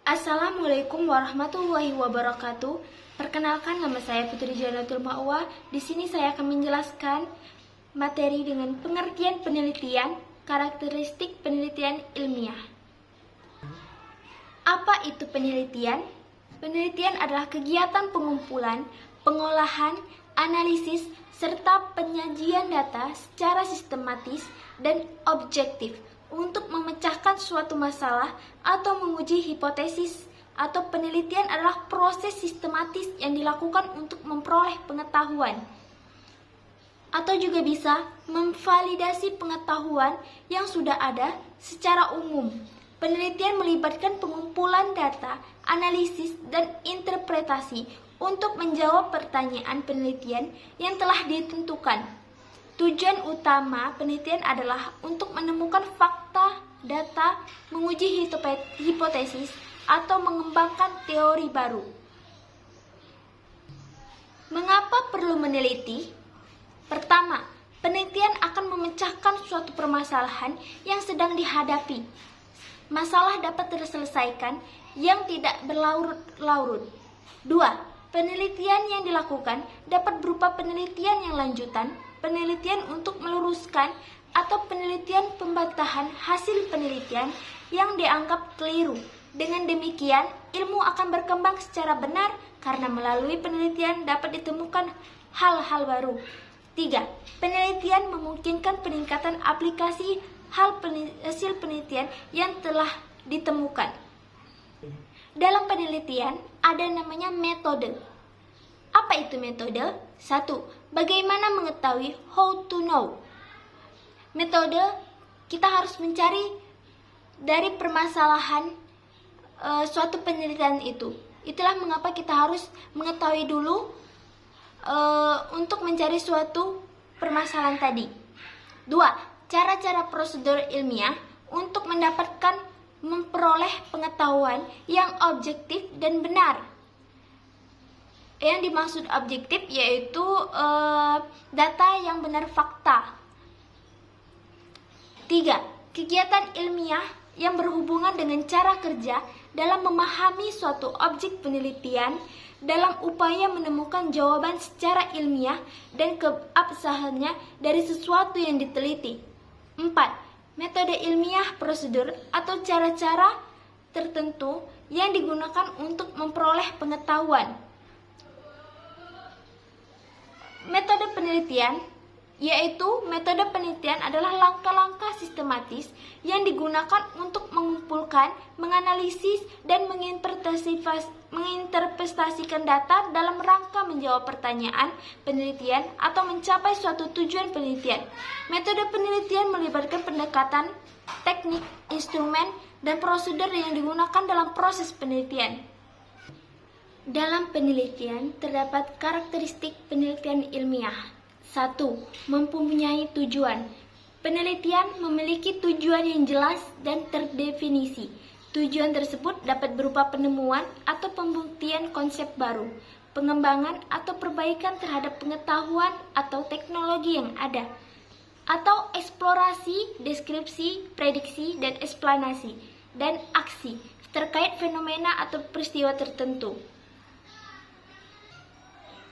Assalamualaikum warahmatullahi wabarakatuh. Perkenalkan, nama saya Putri Janatul Ma'wa. Di sini saya akan menjelaskan materi dengan pengertian penelitian, karakteristik penelitian ilmiah. Apa itu penelitian? Penelitian adalah kegiatan pengumpulan, pengolahan, analisis, serta penyajian data secara sistematis dan objektif untuk memecahkan suatu masalah atau menguji hipotesis. Atau penelitian adalah proses sistematis yang dilakukan untuk memperoleh pengetahuan, atau juga bisa memvalidasi pengetahuan yang sudah ada secara umum. Penelitian melibatkan pengumpulan data, analisis, dan interpretasi untuk menjawab pertanyaan penelitian yang telah ditentukan. Tujuan utama penelitian adalah untuk menemukan fakta, data, menguji hipotesis, atau mengembangkan teori baru. Mengapa perlu meneliti? Pertama, penelitian akan memecahkan suatu permasalahan yang sedang dihadapi. Masalah dapat terselesaikan yang tidak berlarut-larut. 2. Penelitian yang dilakukan dapat berupa penelitian yang lanjutan, penelitian untuk meluruskan, atau penelitian pembantahan hasil penelitian yang dianggap keliru. Dengan demikian, ilmu akan berkembang secara benar karena melalui penelitian dapat ditemukan hal-hal baru. 3. Penelitian memungkinkan peningkatan aplikasi hasil penelitian yang telah ditemukan. Dalam penelitian ada namanya metode. Apa itu metode? 1. Bagaimana mengetahui, how to know. Metode, kita harus mencari dari permasalahan suatu penelitian itu. Itulah mengapa kita harus mengetahui dulu untuk mencari suatu permasalahan tadi. 2. Cara-cara prosedur ilmiah untuk memperoleh pengetahuan yang objektif dan benar. Yang dimaksud objektif yaitu data yang benar, fakta. 3. Kegiatan ilmiah yang berhubungan dengan cara kerja dalam memahami suatu objek penelitian dalam upaya menemukan jawaban secara ilmiah dan keabsahannya dari sesuatu yang diteliti. 4. Metode ilmiah, prosedur atau cara-cara tertentu yang digunakan untuk memperoleh pengetahuan. Metode penelitian yaitu metode penelitian adalah langkah-langkah sistematis yang digunakan untuk mengumpulkan, menganalisis, dan menginterpretasikan data dalam rangka menjawab pertanyaan penelitian atau mencapai suatu tujuan penelitian. Metode penelitian melibatkan pendekatan, teknik, instrumen, dan prosedur yang digunakan dalam proses penelitian. Dalam penelitian terdapat karakteristik penelitian ilmiah. 1. Mempunyai tujuan. Penelitian memiliki tujuan yang jelas dan terdefinisi. Tujuan tersebut dapat berupa penemuan atau pembuktian konsep baru, pengembangan atau perbaikan terhadap pengetahuan atau teknologi yang ada, atau eksplorasi, deskripsi, prediksi, dan eksplanasi, dan aksi terkait fenomena atau peristiwa tertentu.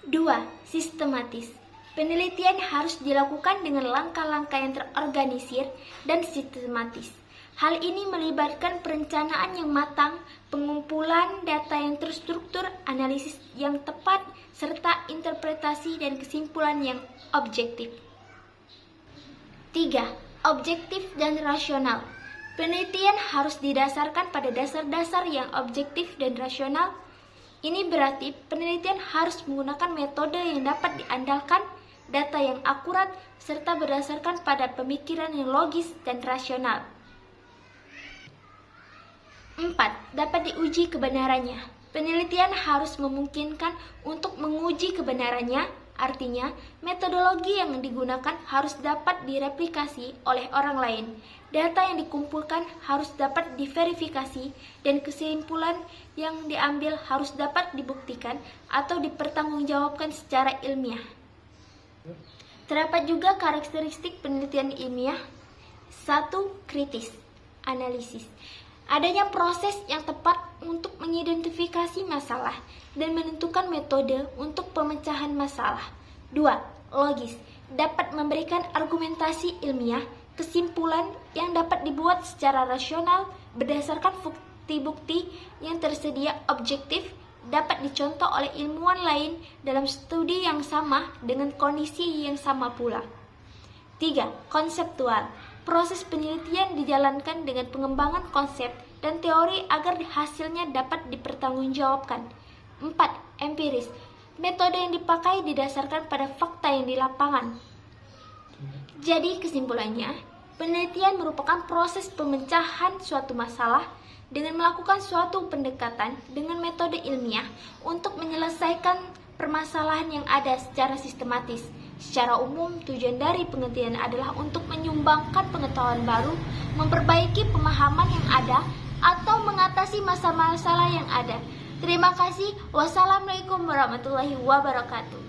2. Sistematis. Penelitian harus dilakukan dengan langkah-langkah yang terorganisir dan sistematis. Hal ini melibatkan perencanaan yang matang, pengumpulan data yang terstruktur, analisis yang tepat, serta interpretasi dan kesimpulan yang objektif. 3. Objektif dan rasional. Penelitian harus didasarkan pada dasar-dasar yang objektif dan rasional. Ini berarti penelitian harus menggunakan metode yang dapat diandalkan, data yang akurat, serta berdasarkan pada pemikiran yang logis dan rasional. 4. Dapat diuji kebenarannya. Penelitian harus memungkinkan untuk menguji kebenarannya, artinya metodologi yang digunakan harus dapat direplikasi oleh orang lain. Data yang dikumpulkan harus dapat diverifikasi, dan kesimpulan yang diambil harus dapat dibuktikan atau dipertanggungjawabkan secara ilmiah. Terdapat juga karakteristik penelitian ilmiah. 1. Kritis, analisis. Adanya proses yang tepat untuk mengidentifikasi masalah dan menentukan metode untuk pemecahan masalah. 2. Logis, dapat memberikan argumentasi ilmiah, kesimpulan yang dapat dibuat secara rasional berdasarkan bukti-bukti yang tersedia, objektif, dapat dicontoh oleh ilmuwan lain dalam studi yang sama dengan kondisi yang sama pula. 3. Konseptual, proses penelitian dijalankan dengan pengembangan konsep dan teori agar hasilnya dapat dipertanggungjawabkan. 4. Empiris, metode yang dipakai didasarkan pada fakta yang di lapangan. Jadi kesimpulannya, penelitian merupakan proses pemecahan suatu masalah dengan melakukan suatu pendekatan dengan metode ilmiah untuk menyelesaikan permasalahan yang ada secara sistematis. Secara umum, tujuan dari penelitian adalah untuk menyumbangkan pengetahuan baru, memperbaiki pemahaman yang ada, atau mengatasi masalah-masalah yang ada. Terima kasih. Wassalamualaikum warahmatullahi wabarakatuh.